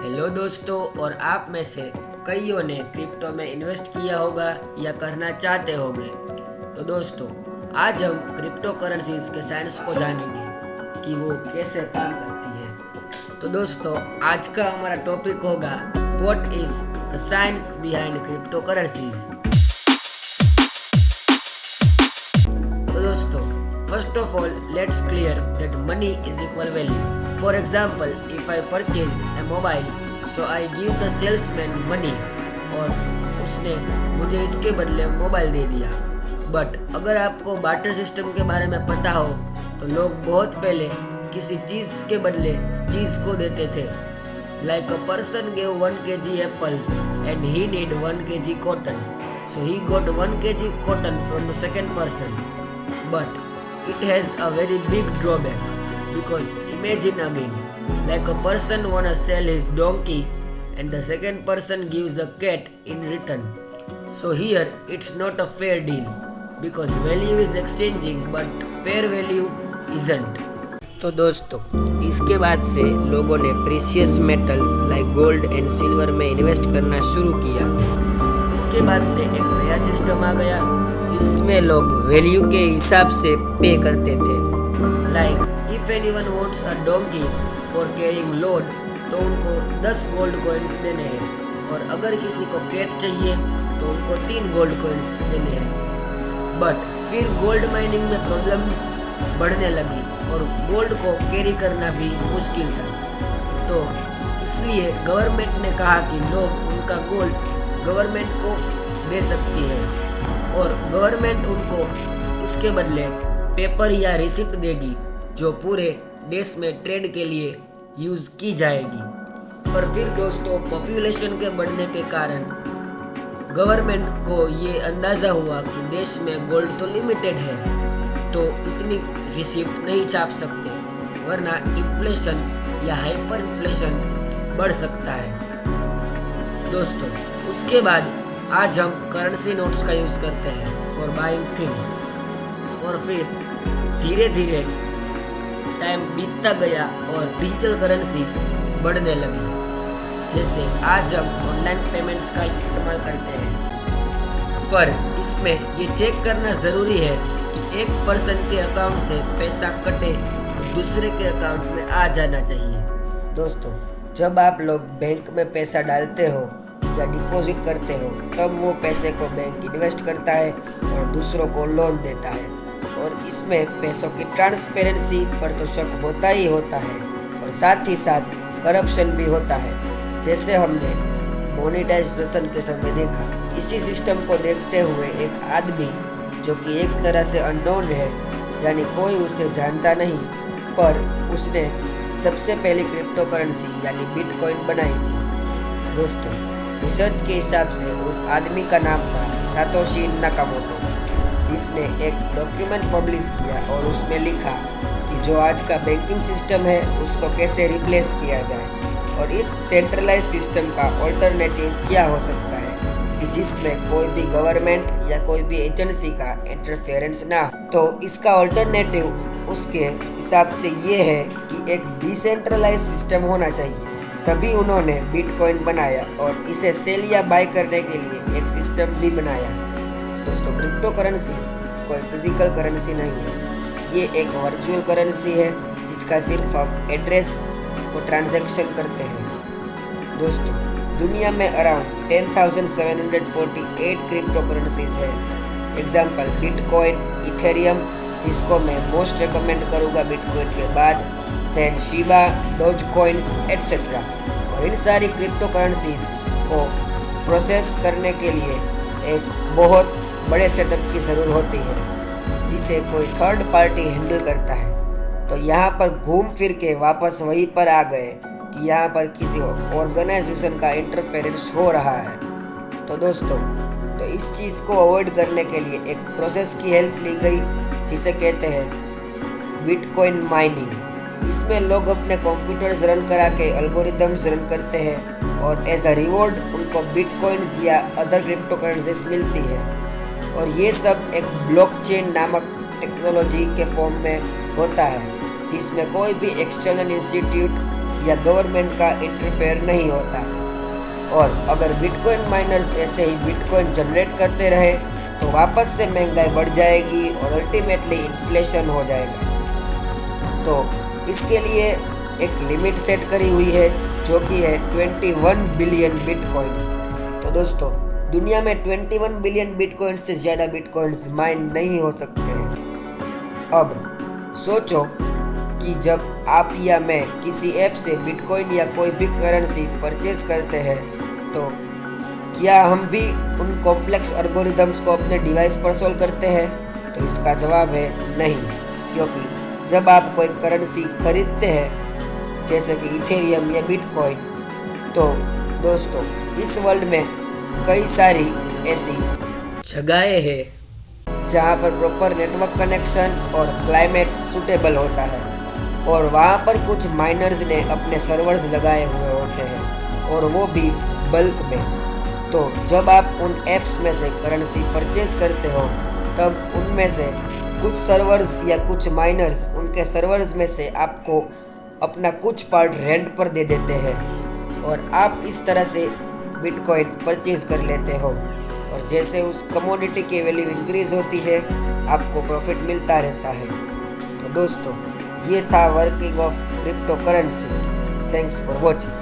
Hello दोस्तों, और आप में से कईयों ने क्रिप्टो में इन्वेस्ट किया होगा या करना चाहते होंगे। तो दोस्तों, आज हम क्रिप्टो करेंसीज के साइंस को जानेंगे कि वो कैसे काम करती है। तो दोस्तों, आज का हमारा टॉपिक होगा what is the science behind crypto currencies. तो दोस्तों, first of all, let's clear that money is equal value. For example, if I purchased a mobile, so I give the salesman money और उसने मुझे इसके बदले mobile दे दिया। But अगर आपको बार्टर सिस्टम के बारे में पता हो तो लोग बहुत पहले किसी चीज़ के बदले चीज़ को देते थे। Like a person gave 1 kg apples and he need 1 kg cotton. So he got 1 kg cotton from the second person. But it has a very big drawback, because imagine again, like a person wanna sell his donkey and the second person gives a cat in return. So here it's not a fair deal, because value is exchanging but fair value isn't. तो दोस्तों, इसके बाद से लोगों ने precious metals like gold and silver में invest करना शुरू किया। उसके बाद से एक नया सिस्टम आ गया जिसमें लोग वैल्यू के हिसाब से पे करते थे। Like if anyone wants a donkey for carrying load, तो उनको 10 गोल्ड कॉइन्स देने हैं, और अगर किसी को कैट चाहिए तो उनको 3 गोल्ड कॉइन्स देने हैं। बट फिर गोल्ड माइनिंग में प्रॉब्लम्स बढ़ने लगी और गोल्ड को कैरी करना भी मुश्किल था। तो इसलिए गवर्नमेंट ने कहा कि लोग उनका गोल्ड गवर्नमेंट को दे सकती है, और गवर्नमेंट उनको इसके बदले पेपर या रिसिप्ट देगी जो पूरे देश में ट्रेड के लिए यूज़ की जाएगी। पर फिर दोस्तों, पॉपुलेशन के बढ़ने के कारण गवर्नमेंट को ये अंदाज़ा हुआ कि देश में गोल्ड तो लिमिटेड है, तो इतनी रिसिप्ट नहीं छाप सकते, वरना इन्फ्लेशन या हाइपर इन्फ्लेशन बढ़ सकता है। दोस्तों, उसके बाद आज हम करेंसी नोट्स का यूज़ करते हैं फॉर बाइंग थिंग्स, और फिर धीरे धीरे टाइम बीतता गया और डिजिटल करेंसी बढ़ने लगी। जैसे आज हम ऑनलाइन पेमेंट्स का इस्तेमाल करते हैं, पर इसमें ये चेक करना ज़रूरी है कि एक पर्सन के अकाउंट से पैसा कटे तो दूसरे के अकाउंट में आ जाना चाहिए। दोस्तों, जब आप लोग बैंक में पैसा डालते हो या डिपॉजिट करते हो, तब वो पैसे को बैंक इन्वेस्ट करता है और दूसरों को लोन देता है, और इसमें पैसों की ट्रांसपेरेंसी पर तो शक होता ही होता है, और साथ ही साथ करप्शन भी होता है, जैसे हमने मोनेटाइजेशन के समय देखा। इसी सिस्टम को देखते हुए एक आदमी जो कि एक तरह से अननोन है, यानी कोई उसे जानता नहीं, पर उसने सबसे पहली क्रिप्टो करेंसी यानी बिटकॉइन बनाई थी। दोस्तों, रिसर्च के हिसाब से उस आदमी का नाम था सातोशी नाकामोटो, जिसने एक डॉक्यूमेंट पब्लिश किया और उसमें लिखा कि जो आज का बैंकिंग सिस्टम है उसको कैसे रिप्लेस किया जाए, और इस सेंट्रलाइज सिस्टम का ऑल्टरनेटिव क्या हो सकता है कि जिसमें कोई भी गवर्नमेंट या कोई भी एजेंसी का इंटरफेरेंस ना हो। तो इसका ऑल्टरनेटिव उसके हिसाब से ये है कि एक डिसेंट्रलाइज सिस्टम होना चाहिए। तभी उन्होंने बिटकॉइन बनाया और इसे सेल या बाय करने के लिए एक सिस्टम भी बनाया। दोस्तों, क्रिप्टो करेंसीज कोई फिजिकल करेंसी नहीं है, ये एक वर्चुअल करेंसी है जिसका सिर्फ हम एड्रेस को ट्रांजैक्शन करते हैं। दोस्तों, दुनिया में अराउंड 10,748 क्रिप्टो करेंसीज है। एग्जाम्पल बिटकॉइन, इथेरियम, जिसको मैं मोस्ट रिकमेंड करूँगा बिटकॉइन के बाद, then Shiba, Doge coins etcetera. और इन सारी क्रिप्टो करेंसीज को प्रोसेस करने के लिए एक बहुत बड़े सेटअप की ज़रूरत होती है, जिसे कोई थर्ड पार्टी हैंडल करता है। तो यहाँ पर घूम फिर के वापस वहीं पर आ गए कि यहाँ पर किसी ऑर्गेनाइजेशन का इंटरफेरेंस हो रहा है। तो दोस्तों, तो इस चीज़ को अवॉइड करने के लिए एक प्रोसेस की हेल्प ली गई जिसे कहते हैं बिटकॉइन माइनिंग। इसमें लोग अपने कंप्यूटर्स रन करा के एल्गोरिदम्स रन करते हैं, और एज अ रिवॉर्ड उनको बिटकॉइंस या अदर क्रिप्टो करेंसीज मिलती है, और ये सब एक ब्लॉकचेन नामक टेक्नोलॉजी के फॉर्म में होता है, जिसमें कोई भी एक्सटर्नल इंस्टीट्यूट या गवर्नमेंट का इंटरफेयर नहीं होता। और अगर बिटकॉइन माइनर्स ऐसे ही बिटकॉइन जनरेट करते रहे तो वापस से महंगाई बढ़ जाएगी और अल्टीमेटली इन्फ्लेशन हो जाएगा। तो इसके लिए एक लिमिट सेट करी हुई है जो कि है 21 बिलियन बिटकॉइंस। तो दोस्तों, दुनिया में 21 बिलियन बिटकॉइंस से ज़्यादा बिटकॉइंस माइन नहीं हो सकते हैं। अब सोचो कि जब आप या मैं किसी ऐप से बिटकॉइन या कोई भी करेंसी परचेज करते हैं तो क्या हम भी उन कॉम्प्लेक्स एल्गोरिदम्स को अपने डिवाइस पर सॉल्व करते हैं? तो इसका जवाब है नहीं, क्योंकि जब आप कोई करेंसी खरीदते हैं जैसे कि इथेरियम या बिटकॉइन, तो दोस्तों इस वर्ल्ड में कई सारी ऐसी जगहें हैं जहाँ पर प्रॉपर नेटवर्क कनेक्शन और क्लाइमेट सूटेबल होता है और वहाँ पर कुछ माइनर्स ने अपने सर्वर्स लगाए हुए होते हैं और वो भी बल्क में। तो जब आप उन ऐप्स में से करेंसी परचेज करते हो तब उनमें से कुछ सर्वर्स या कुछ माइनर्स उनके सर्वर्स में से आपको अपना कुछ पार्ट रेंट पर दे देते हैं और आप इस तरह से बिटकॉइन परचेज कर लेते हो और जैसे उस कमोडिटी की वैल्यू इंक्रीज होती है आपको प्रॉफिट मिलता रहता है। तो दोस्तों, ये था working of crypto currency. Thanks for watching.